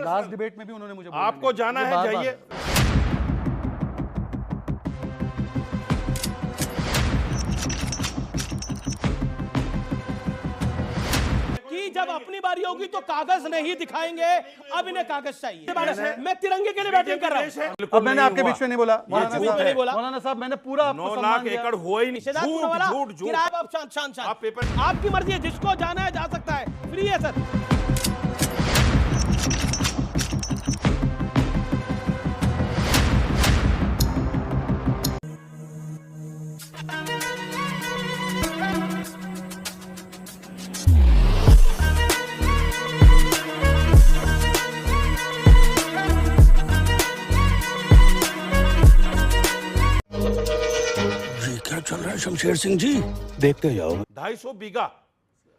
Last debate में भी उन्होंने मुझे आपको जाना है, जाइए। कि जब अपनी बारी होगी तो कागज नहीं दिखाएंगे, अब इन्हें कागज चाहिए। मैं तिरंगे के लिए बैटिंग कर रहा हूं। अब मैंने आपके बीच में नहीं बोला मौलाना साहब, मैंने पूरा आपको 9 सम्मान लाख दिया। एकड़ हुआ ही नहीं। झूठ झूठ। आप शांत आप पेपर, आपकी मर्जी है, जिसको जाना है जा सकता है, फ्री है सर। चल रहा है शमशेर सिंह जी, देखते जाओ। 250 बीघा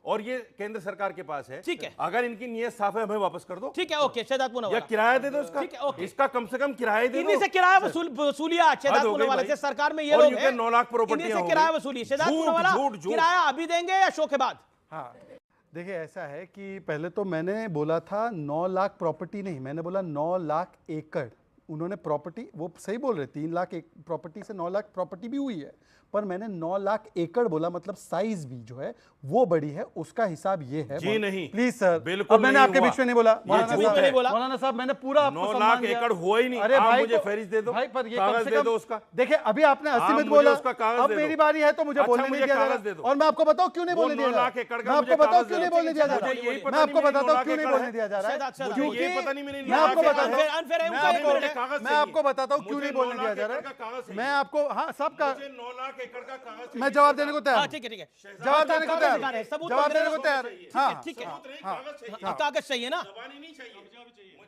और ये केंद्र सरकार के पास है। ठीक है, अगर इनकी नीयत साफ है, हमें वापस कर दो। ठीक है, ओके। शहजाद पूनावाला, या किराया दे दो इसका। ठीक है, ओके। इसका कम से कम किराया दे दो। इन्हीं से किराया वसूलिया शहजाद पूनावाला से। सरकार में ये लोग हैं, 9 लाख प्रॉपर्टी इन्हीं से किराया वसूली। शहजाद पूनावाला, किराया अभी देंगे या शो के बाद? हाँ, देखिए ऐसा है कि पहले तो मैंने बोला था 9 लाख प्रॉपर्टी नहीं, मैंने बोला 9 लाख एकड़। उन्होंने प्रॉपर्टी, वो सही बोल रहे, 3 लाख प्रॉपर्टी से 9 लाख प्रॉपर्टी भी हुई है, पर मैंने 9 लाख एकड़ बोला, मतलब साइज भी जो है वो बड़ी है, उसका हिसाब ये है। जी नहीं, प्लीज सर, बिल्कुल। अब मैंने आपके बीच में नहीं बोला मौलाना साहब, मैंने पूरा आपको 9 सम्मान लाख दिया। एकड़ हुआ ही नहीं। अरे आप भाई, मुझे फहरिस्त दे दो भाई, पर ये कागज कम से दे कम दो उसका। देखिए, अभी आपने 80 में मुझे बोला, उसका कागज अब दे दो। मेरी बारी है तो मुझे बोलने नहीं दिया जा कागज दे रहा। दो। और मैं आपको बताऊं क्यों नहीं बोलने दिया जा रहा, मैं आपको बताऊं क्यों नहीं बोलने दिया जा रहा, मैं आपको बताता हूं क्यों नहीं बोलने दिया जा रहा है, क्योंकि मैं आपको बताता हूं, मैं आपको बताता हूं क्यों नहीं बोलने दिया जा रहा है। मैं आपको, हाँ, सबका 9 लाख एकड़ का कागज, मैं जवाब देने को तैयार, ठीक है, ठीक है, जवाब देने को तैयार, जवाब देने को तैयार। हाँ, ठीक है, कागज चाहिए ना?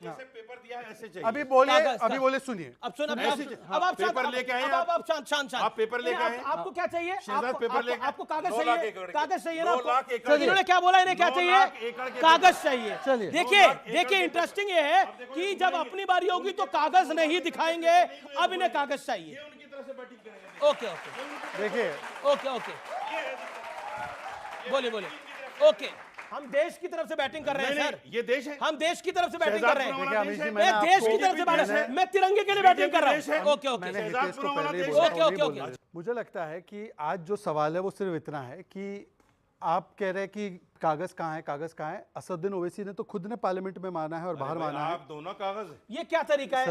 जैसे पेपर दिया है ऐसे चाहिए। अभी बोलिए, अभी बोले, सुनिए। अब सुन, अब आप पेपर लेके आए, आप शांत। आप पेपर लेके आए। आपको क्या चाहिए? शहजाद पेपर लेके, आपको कागज 9 लाख चाहिए, एकड़ के। कागज चाहिए ना? 9 लाख एकड़। इन्होंने क्या बोला, इन्हें क्या 9 चाहिए? लाख एकड़ के कागज चाहिए। चलिए, देखिए इंटरेस्टिंग ये है कि जब अपनी बारी होगी तो कागज नहीं दिखाएंगे, अब इन्हें कागज चाहिए। ओके, देखिए, ओके, बोलिए, ओके। हम देश की तरफ से बैटिंग कर रहे हैं सर, ये देश है, हम देश की तरफ से बैटिंग कर रहे हैं। देखिए अमित जी, मैं देश की तरफ से बैटिंग, मैं तिरंगे के लिए बैटिंग कर रहा हूं। ओके, मैंने हितेश को पहले ही बोला, ओके। मुझे लगता है कि आज जो सवाल है वो सिर्फ इतना है कि आप कह रहे हैं कि कागज कहाँ है, कागज कहाँ है। असदुद्दीन ओवैसी ने तो खुद ने पार्लियामेंट में माना है और बाहर माना है। आप दोनों कागज, ये क्या तरीका है?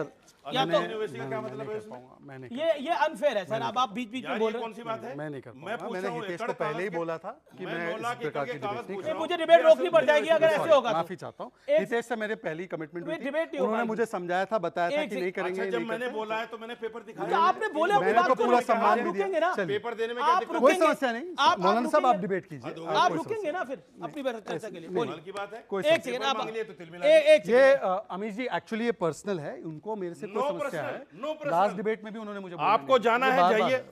या तो क्या मतलब है इसमें? मैंने ये अनफेयर है सर, अब आप बीच में बोल रहे हैं। कौन सी बात है? मैं नहीं कर मैं पाऊंगा, मैंने हितेश को पहले ही बोला था कि मैं इस प्रकार की डिबेट नहीं करूंगा। मुझे डिबेट रोकनी पड़ जाएगी अगर ऐसे होगा। माफी चाहता हूँ, हितेश से मेरे पहली कमिटमेंट हुई थी, उन्होंने मुझे समझाया था, बताया था कि नहीं करेंगे। जब मैंने बोला है तो मैंने पेपर दिखाया, आपने बोला, मैंने तो पूरा सम्मान भी दिया। पेपर देने में क्या दिक्कत? कोई समस्या नहीं, मौलाना साहब आप डिबेट कीजिए, आप रुकेंगे ना फिर अपनी चर्चा के लिए? बोलिए की बात है। एक सेकंड, आप एक ये अमित जी, एक्चुअली ये पर्सनल है, उनको मेरे से कोई समस्या है। लास्ट डिबेट में भी उन्होंने मुझे, आपको जाना है, जाइए।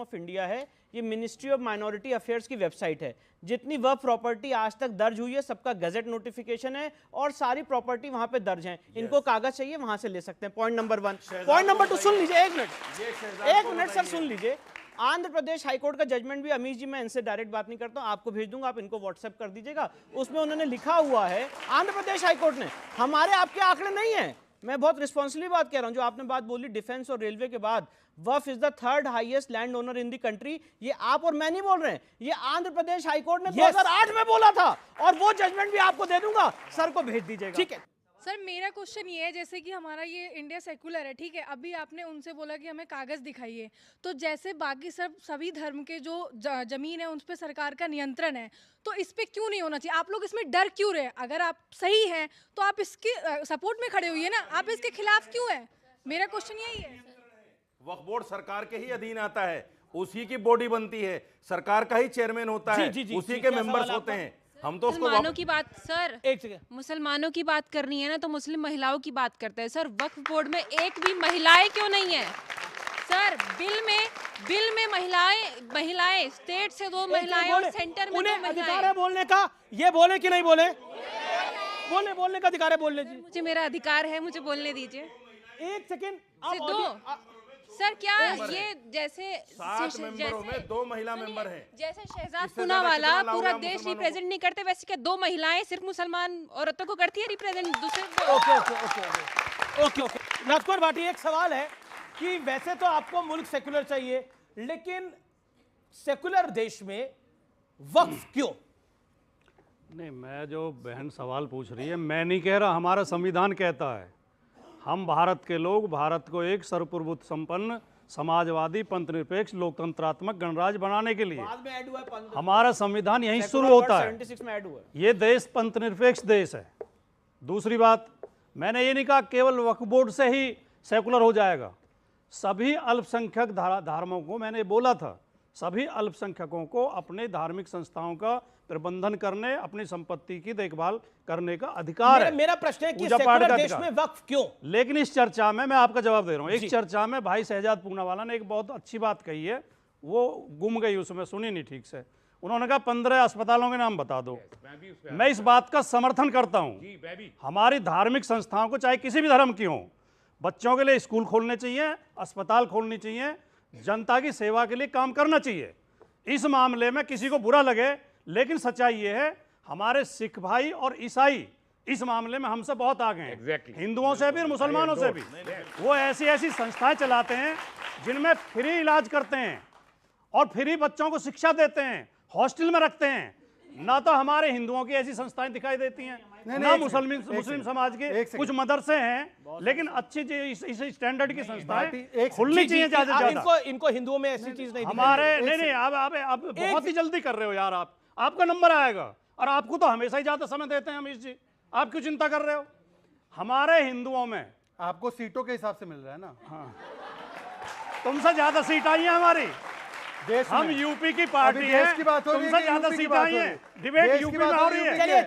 ऑफ इंडिया है, ये मिनिस्ट्री ऑफ माइनॉरिटी अफेयर्स की वेबसाइट है। जितनी वह प्रॉपर्टी आज तक दर्ज हुई है सबका गजट नोटिफिकेशन है और सारी प्रॉपर्टी वहां पे दर्ज है। इनको कागज चाहिए वहां से ले सकते हैं। Point number 1। पॉइंट नंबर 2 सुन लीजिए, एक मिनट सर, सुन लीजिए। आंध्र प्रदेश हाईकोर्ट का जजमेंट भी, अमीश जी मैं इनसे डायरेक्ट बात नहीं करता हूं, आपको भेज दूंगा, आप इनको व्हाट्सएप कर दीजिएगा। उसमें उन्होंने लिखा हुआ है, आंध्र प्रदेश हाईकोर्ट ने, हमारे आपके आंकड़े नहीं है। मैं बहुत रिस्पॉन्सिबली बात कह रहा हूं। जो आपने बात बोली डिफेंस और रेलवे के बाद, waqf is the 3rd highest land owner in the country. ये आप और मैं नहीं बोल रहे हैं, ये आंध्र प्रदेश हाईकोर्ट ने 2008 में बोला था और वो जजमेंट भी आपको दे दूंगा, सर को भेज दीजिएगा। ठीक है सर, मेरा क्वेश्चन ये है, जैसे कि हमारा ये इंडिया सेकुलर है, ठीक है, अभी आपने उनसे बोला कि हमें कागज़ दिखाइए, तो जैसे बाकी सभी धर्म के जो ज़मीन है उन पर सरकार का नियंत्रण है, तो इस पे क्यों नहीं होना चाहिए? आप लोग इसमें डर क्यों रहे? अगर आप सही हैं तो आप इसके सपोर्ट में खड़े हुए ना, आप इसके खिलाफ क्यों हैं? मेरा क्वेश्चन यही है। वक्फ बोर्ड सरकार के ही अधीन आता है, उसी की बॉडी बनती है, सरकार का ही चेयरमैन होता है, उसी के मेंबर्स होते हैं। हम तो मुसलमानों की बात, सर एक सेकंड, मुसलमानों की बात करनी है ना तो मुस्लिम महिलाओं की बात करते हैं। सर वक्फ बोर्ड में एक भी महिलाएं क्यों नहीं है? सर बिल में महिलाएं स्टेट से 2 महिलाएं और सेंटर में 2 महिलाएं। अधिकार है बोलने का, ये बोले कि नहीं बोले? बोलने का अधिकार है, बोलने दीजिए। मुझे मेरा अधिकार है, मुझे बोलने दीजिए। एक सेकेंड सर क्या ये जैसे 7 मेंबरों में 2 महिला मेंबर हैं। जैसे शहजाद इससे पूनावाला ज्यादा कितना पूरा लाओगे आप देश मुसलमानों रिप्रेजेंट नहीं करते, वैसे क्या 2 महिलाएं सिर्फ मुसलमान औरतों को करती है रिप्रेजेंट दूसरे? ओके राजकुमार भाटी, एक सवाल है कि वैसे तो आपको मुल्क सेक्युलर चाहिए, लेकिन सेक्युलर देश में वक्फ क्यों? नहीं, मैं जो बहन सवाल पूछ रही है, मैं नहीं कह रहा, हमारा संविधान कहता है हम भारत के लोग भारत को एक सर्वप्रभुत्व संपन्न समाजवादी पंथनिरपेक्ष लोकतंत्रात्मक गणराज्य बनाने के लिए, बाद में ऐड हुआ है हमारा संविधान यहीं शुरू होता है। 76 में ऐड हुआ है। ये देश पंथनिरपेक्ष देश है। दूसरी बात, मैंने ये नहीं कहा केवल वक्फ बोर्ड से ही सेकुलर हो जाएगा। सभी अल्पसंख्यक धर्मों को, मैंने बोला था, सभी अल्पसंख्यकों को अपने धार्मिक संस्थाओं का प्रबंधन करने, अपनी संपत्ति की देखभाल करने का अधिकार है। मेरा प्रश्न है कि पूजा पाठ सेक्युलर का देश अधिकार। में वक्फ क्यों? लेकिन इस चर्चा में मैं आपका जवाब दे रहा हूं। एक चर्चा में भाई शहजाद पूनावाला ने एक बहुत अच्छी बात कही है, वो गुम गई, उसमें सुनी नहीं ठीक से। उन्होंने कहा 15 अस्पतालों के नाम बता दो। मैं इस बात का समर्थन करता हूं। हमारी धार्मिक संस्थाओं को, चाहे किसी भी धर्म की हो, बच्चों के लिए स्कूल खोलने चाहिए, अस्पताल खोलनी चाहिए, जनता की सेवा के लिए काम करना चाहिए। इस मामले में किसी को बुरा लगे, लेकिन सच्चाई ये है हमारे सिख भाई और ईसाई इस मामले में हमसे बहुत आगे हैं, हिंदुओं से भी और मुसलमानों से भी। वो ऐसी ऐसी संस्थाएं चलाते हैं जिनमें फ्री इलाज करते हैं और फ्री बच्चों को शिक्षा देते हैं, हॉस्टल में रखते हैं। ना तो हमारे हिंदुओं की ऐसी संस्थाएं दिखाई देती हैं, ना मुस्लिम समाज के कुछ मदरसे हैं, लेकिन अच्छी इस स्टैंडर्ड की संस्थाएं खुलनी चाहिए ज्यादा से ज्यादा। इनको हिंदुओं में ऐसी चीज नहीं हमारे नहीं, आप बहुत ही जल्दी कर रहे हो यार। आपका नंबर आएगा और आपको तो हमेशा ही ज्यादा समय देते हैं अमीश जी, आप क्यों चिंता कर रहे हो? हमारे हिंदुओं में आपको सीटों के हिसाब से मिल रहा है ना। हाँ, तुमसे ज्यादा सीट आई है हमारी। हम यूपी की पार्टी है, तुमसे ज्यादा सीट आई है। डिबेट यूपी में हो रही है। चलिए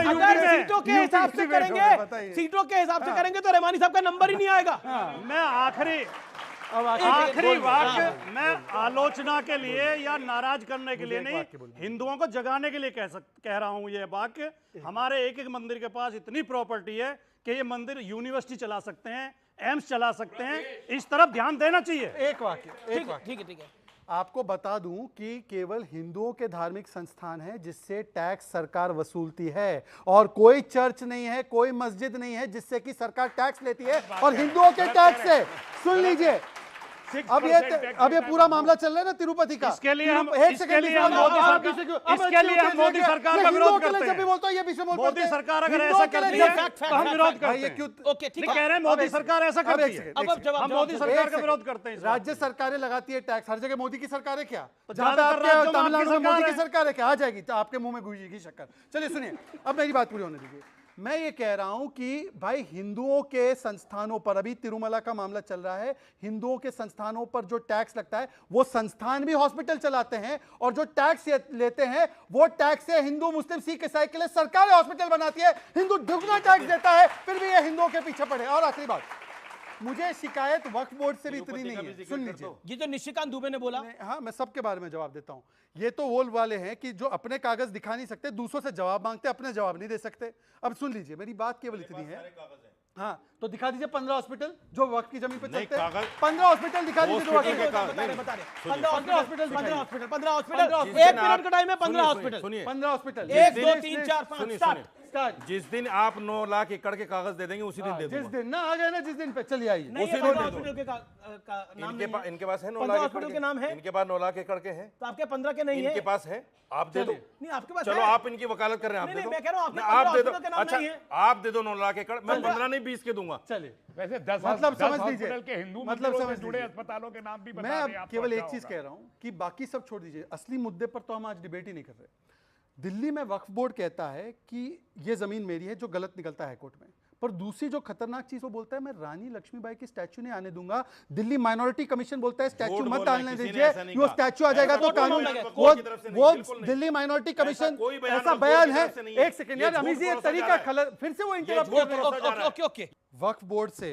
अगर सीटों के हिसाब से करेंगे, सीटों के हिसाब से करेंगे तो रहमानी साहब का नंबर ही नहीं आएगा। मैं आखिरी वाक्य, मैं आलोचना के लिए या नाराज करने के लिए नहीं, हिंदुओं को जगाने के लिए कह रहा हूं। ये वाक्य, हमारे एक एक मंदिर के पास इतनी प्रॉपर्टी है कि ये मंदिर यूनिवर्सिटी चला सकते हैं, एम्स चला सकते हैं। इस तरफ ध्यान देना चाहिए। एक वाक्य ठीक है। आपको बता दूं कि केवल हिंदुओं के धार्मिक संस्थान हैं जिससे टैक्स सरकार वसूलती है, और कोई चर्च नहीं है, कोई मस्जिद नहीं है जिससे कि सरकार टैक्स लेती है, और हिंदुओं के टैक्स से। सुन लीजिए, अब ये पूरा मामला चल रहा है ना तिरुपति का। इसके लिए हम मोदी सरकार का विरोध करते हैं। मोदी सरकार अगर ऐसा करती है तो हम विरोध करते हैं। ओके ठीक कह रहे हैं मोदी सरकार ऐसा करती है, हम मोदी सरकार का विरोध करते हैं। राज्य सरकारें लगाती है टैक्स, हर जगह मोदी की सरकार है क्या? जहां पे तमिलनाडु में मोदी की सरकार है क्या? आ जाएगी तो आपके मुंह में गूंजेगी शक्कर। चलिए सुनिए, अब मेरी बात पूरी होने दीजिए। मैं ये कह रहा हूं कि भाई हिंदुओं के संस्थानों पर, अभी तिरुमला का मामला चल रहा है, हिंदुओं के संस्थानों पर जो टैक्स लगता है, वो संस्थान भी हॉस्पिटल चलाते हैं, और जो टैक्स लेते हैं वो टैक्स से हिंदू मुस्लिम सिख ईसाई के लिए सरकार हॉस्पिटल बनाती है। हिंदू दुगना टैक्स देता है, फिर भी ये हिंदुओं के पीछे पड़े। और आखिरी बात, मुझे शिकायत वक्फ बोर्ड से भी इतनी नहीं है। सुन लीजिए, ये जो निशिकांत दुबे ने बोला, हाँ मैं सबके बारे में जवाब देता हूं। ये तो वो वाले हैं कि जो अपने कागज दिखा नहीं सकते, दूसरों से जवाब मांगते, अपने जवाब नहीं दे सकते। अब सुन लीजिए, मेरी बात केवल इतनी है। हाँ तो दिखा दीजिए 15 हॉस्पिटल जो वक्त की जमीन पे चलते हैं। 15 हॉस्पिटल दिखा दीजिए जो वक्त के 15 हॉस्पिटल। एक मिनट का टाइम है। 15 हॉस्पिटल, 15 हॉस्पिटल, 1 2 3 4 5 स्टार्ट। जिस दिन आप 9 लाख एकड़ के कागज दे देंगे उसी दिन दे जिस दूंगा। दिन ना आ गए ना, जिस दिन पे चलिए आइए। नहीं, उसी 15 दिन हॉस्पिटल के नाम नहीं है। इनके पास है 9 15 लाख हॉस्पिटल के नाम है, इनके पास 9 लाख एकड़ के हैं, तो आपके 15 के नहीं है। इनके पास है, आप दे दो। नहीं आपके पास चलो है। आप इनकी वकालत कर रहे हैं, आप दे दो। मैं कह रहा हूं आपके आप दे दो। 15 के नाम अच्छा नहीं है। आप दे दो 9 लाख एकड़, मैं 15 नहीं 20 के दूंगा। चलिए, वैसे 10 मतलब समझ लीजिए, हॉस्पिटल के हिंदू मतलब मंदिरों समझ से जुड़े लीजिए। अस्पतालों के नाम भी बता मैं दें अब आपको केवल अच्छा एक चीज होगा। कह रहा हूं कि बाकी सब छोड़ दीजिए, असली मुद्दे पर तो हम आज डिबेट ही नहीं कर रहे। दिल्ली में वक्फ बोर्ड कहता है कि ये जमीन मेरी है, जो गलत निकलता है हाईकोर्ट में, पर दूसरी जो खतरनाक चीज वो बोलता है मैं रानी लक्ष्मीबाई की स्टैच्यू नहीं आने दूंगा। दिल्ली माइनॉरिटी कमिशन बोलता है स्टैच्यू मत डालने दीजिए, वो स्टैच्यू आ जाएगा तो कानून। वो दिल्ली माइनॉरिटी कमीशन ऐसा बयान है। एक सेकंड यार अमीर जी, एक तरीका खलल, फिर से वो इंटरप्ट। ओके वक्फ बोर्ड से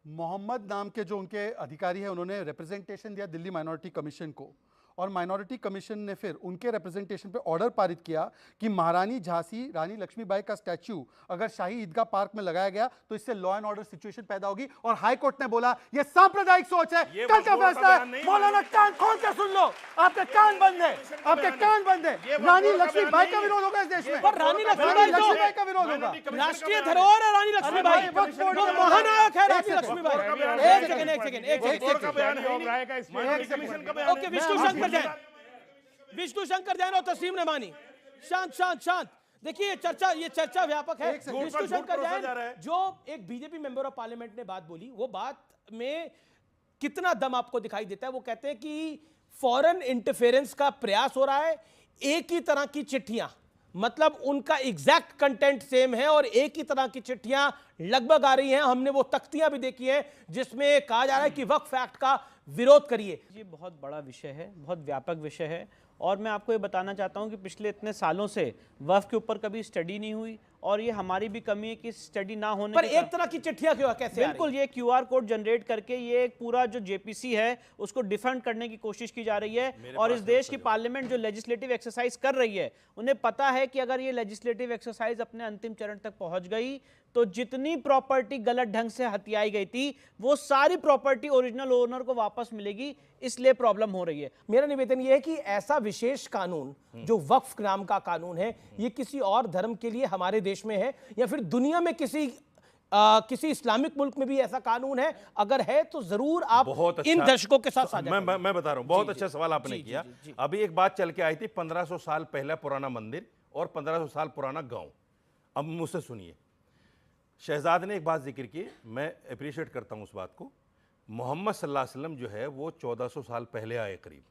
मोहम्मद नाम के जो उनके अधिकारी है, उन्होंने रिप्रेजेंटेशन दिया दिल्ली माइनॉरिटी कमीशन को, और माइनॉरिटी कमीशन ने फिर उनके रिप्रेजेंटेशन पे ऑर्डर पारित किया कि महारानी झांसी रानी लक्ष्मीबाई का स्टैच्यू अगर शाही ईदगाह पार्क में लगाया गया तो इससे लॉ एंड ऑर्डर सिचुएशन पैदा होगी, और हाई कोर्ट ने बोला यह सांप्रदायिक सोच है, कल का फैसला है। मौलाना कान खोल के सुन लो, आपके कान बंद है, आपके कान बंद है। रानी लक्ष्मीबाई का विरोध होगा इस देश में, पर रानी लक्ष्मीबाई का विरोध होगा। राष्ट्रीय धरोहर है रानी लक्ष्मीबाई, वो महानायक है रानी लक्ष्मीबाई। एक सेकंड, ओके, विष्णु शंकर जैन और तस्लीम रहमानी, शांत शांत शांत। देखिए ये चर्चा व्यापक है। विष्णु शंकर जैन जो एक बीजेपी मेंबर ऑफ पार्लियामेंट ने बात बोली, वो बात में कितना दम आपको दिखाई देता है। वो कहते हैं कि फॉरेन इंटरफेरेंस का प्रयास हो रहा है, एक ही तरह की चिट्ठियां, मतलब उनका एग्जैक्ट कंटेंट सेम है और एक ही तरह की चिट्ठियां लगभग आ रही हैं। हमने वो तख्तियां भी देखी हैं जिसमें कहा जा रहा है कि वक्फ एक्ट का विरोध करिए। ये बहुत बड़ा विषय है, बहुत व्यापक विषय है, और मैं आपको ये बताना चाहता हूँ कि पिछले इतने सालों से वक्फ के ऊपर कभी स्टडी नहीं हुई, और ये हमारी भी कमी है कि स्टडी ना होने पर एक तरह की चिट्ठियां क्यों कैसे? बिल्कुल, ये QR कोड जनरेट करके ये एक पूरा जो JPC है उसको डिफेंड करने की कोशिश की जा रही है, और इस देश की पार्लियामेंट जो लेजिस्लेटिव एक्सरसाइज कर रही है उन्हें पता है कि अगर ये लेजिस्लेटिव एक्सरसाइज अपने अंतिम चरण तक पहुंच गई तो जितनी प्रॉपर्टी गलत ढंग से हथियाई गई थी वो सारी प्रॉपर्टी ओरिजिनल ओनर को वापस मिलेगी, इसलिए प्रॉब्लम हो रही है। मेरा निवेदन यह है कि ऐसा विशेष कानून जो वक्फ नाम का कानून है, ये किसी और धर्म के लिए हमारे देश में है या फिर दुनिया में किसी इस्लामिक मुल्क में भी ऐसा कानून है? अगर है तो जरूर आप बहुत अच्छा, इन दर्शकों के साथ साझा करें। मैं बता रहा हूं, बहुत अच्छा सवाल आपने किया। अभी एक बात चल के आई थी, 1500 साल पहले पुराना मंदिर और 1500 साल पुराना गांव। अब मुझसे सुनिए, शहजाद ने एक बात जिक्र की, मैं अप्रिशिएट करता हूं उस बात को। मोहम्मद सल्लल्लाहु अलैहि वसल्लम जो है वो 1400 साल पहले आए करीब,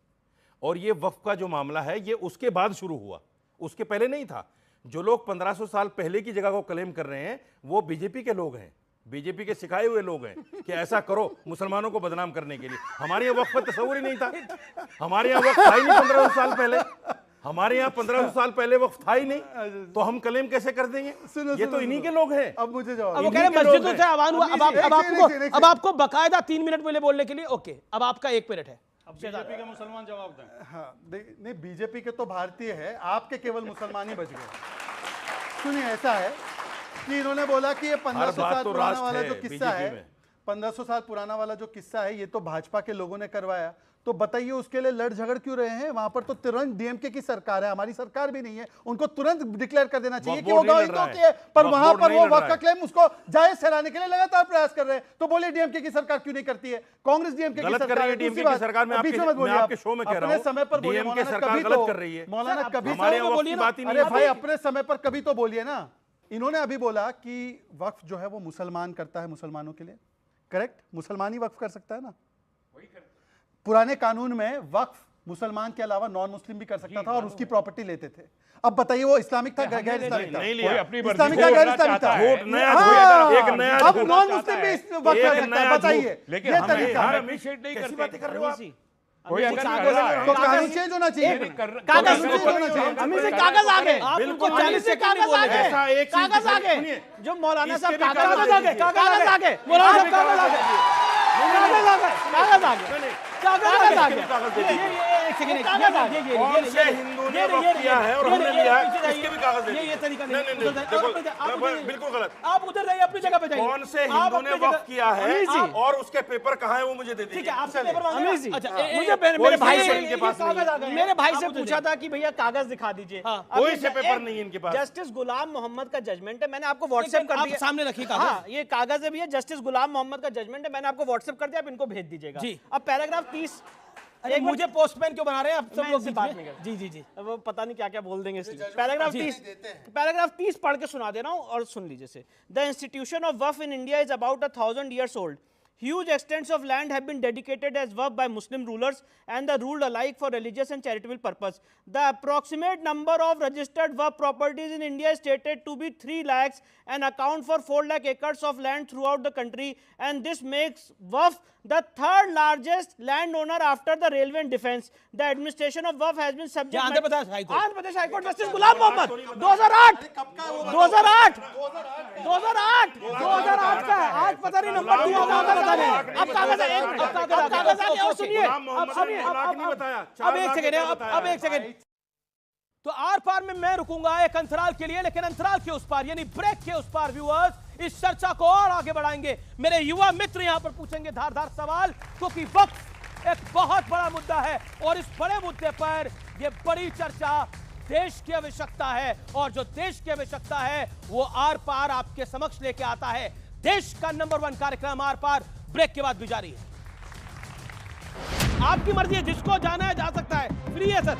और ये वक्फ का जो मामला है ये उसके बाद शुरू हुआ, उसके पहले नहीं था। जो लोग 1500 साल पहले की जगह को क्लेम कर रहे हैं वो बीजेपी के लोग हैं, बीजेपी के सिखाए हुए लोग हैं कि ऐसा करो मुसलमानों को बदनाम करने के लिए। हमारे यहाँ वक्फ का तस्वुर ही नहीं था, हमारे यहाँ वक्फ था ही नहीं 1500 साल पहले, हमारे यहाँ 1500 साल पहले वक्फ था ही नहीं, तो हम क्लेम कैसे कर देंगे? ये तो इन्हीं के लोग हैं। अब मुझे जवाब, अब वो कह रहे हैं मस्जिदों से आवान हुआ। अब आपको बकायदा 3 मिनट पहले बोलने के लिए, ओके, अब आपका 1 मिनट है। अब बीजेपी के मुसलमान जवाब दें। हाँ, नहीं, बीजेपी के तो भारतीय है, आपके केवल मुसलमान ही बच गए। सुनिए, ऐसा है कि इन्होंने बोला कि ये 1500 साल पुराना वाला जो किस्सा है, 1500 साल पुराना वाला जो किस्सा है, ये तो भाजपा के लोगों ने करवाया। तो बताइए उसके लिए लड़ झगड़ क्यों रहे हैं? वहां पर तो तुरंत डीएमके की सरकार है, हमारी सरकार भी नहीं है। उनको तुरंत डिक्लेयर कर देना चाहिए कि वो गवाही की है, पर वहां पर वो वक्त का क्लेम उसको जायज ठहराने के लिए लगातार प्रयास कर रहे हैं। तो बोलिए डीएमके की सरकार क्यों नहीं करती है? कांग्रेस डीएमके की सरकार है, डीएमके की सरकार में आपके शो में कह रहा हूं, समय पर बोलिए, डीएमके सरकार गलत कर रही है। मौलाना कभी बोलिए, अरे भाई अपने समय पर कभी तो बोलिए ना। इन्होंने अभी बोला कि वक्फ जो है वो मुसलमान करता है मुसलमानों के लिए, करेक्ट? मुसलमान ही वक्फ कर सकता है ना। पुराने कानून में वक्फ मुसलमान के अलावा नॉन मुस्लिम भी कर सकता था और उसकी प्रॉपर्टी लेते थे। अब बताइए वो इस्लामिक था गैर इस्लामिक था? इस्लामिक था गैर इस्लामिक था? एक नया अब नॉन मुस्लिम भी वक्फ कर सकता है, बताइए ये तरीका कैसी बातें कर रहे हो आप? तो कानून चेंज होना चाहिए, कागज आ गए, आपको 40 से कागज आ गए, कागज आ गए, जो मौलाना साहब कागज आ गए, कागज आ गए, मौलाना साहब कागज आ गए, कागज आ गए, कागज आ गए, कागज आ गए। एक सेकंड, कौन से हिंदू ने वक्फ किया है और हमने लिया है, इसके भी कागज दे। ये तरीका नहीं, देखो बिल्कुल गलत। आप उधर जाइए, अपनी जगह पे जाइए। कौन से हिंदू ने वक्फ किया है और उसके पेपर कहाँ है वो मुझे दे दीजिए। ठीक है, आपसे पेपर मांगे। अच्छा, मुझे मेरे भाई से पूछा था कि भैया कागज दिखा दीजिए, कोई से पेपर नहीं है इनके पास। जस्टिस गुलाम मोहम्मद का जजमेंट है, मैंने आपको व्हाट्सएप कर दिया, सामने रखिए कागज। हाँ, ये कागज है भैया, जस्टिस गुलाम मोहम्मद का जजमेंट है, मैंने आपको व्हाट्सएप कर दिया, आप इनको भेज दीजिएगा जी। अब पैराग्राफ 30, अरे मुझे पोस्टमैन क्यों बना रहे हैं आप सब लोग? बात नहीं कर, जी वो पता नहीं क्या क्या बोल देंगे इसलिए। पैराग्राफ 30 पढ़ के सुना दे रहा हूं और सुन लीजिए। The institution of Waqf in India is about 1000 years old. Huge extents of land have been dedicated as waqf by Muslim rulers and the ruled alike for religious and charitable purpose. The approximate number of registered waqf properties in India is stated to be 3 lakhs and account for 4 lakh acres of land throughout the country, and this makes waqf the third largest landowner after the railway and defense. The administration of waqf has been subject. Andhra Pradesh high court, Andhra Pradesh high court, justice Ghulam Mohammed 2008 का है, आज पता नहीं number दिया होगा, पता नहीं। अब कागज है, अब कागज आ गया। और सुनिए, अब सुनिए, अब एक सेकंड, अब एक सेकंड। तो आर पार में मैं रुकूंगा एक अंतराल के लिए, लेकिन अंतराल के उस पार यानी ब्रेक के उस पार व्यूअर्स इस चर्चा को और आगे बढ़ाएंगे। मेरे युवा मित्र यहां पर पूछेंगे धारदार सवाल, क्योंकि वक्त एक बहुत बड़ा मुद्दा है और इस बड़े मुद्दे पर यह बड़ी चर्चा देश की आवश्यकता है, और जो देश की आवश्यकता है वो आर पार आपके समक्ष लेके आता है। देश का नंबर 1 कार्यक्रम आर पार ब्रेक के बाद भी जारी है। आपकी मर्जी है, जिसको जाना है जा सकता है, फ्री है सर।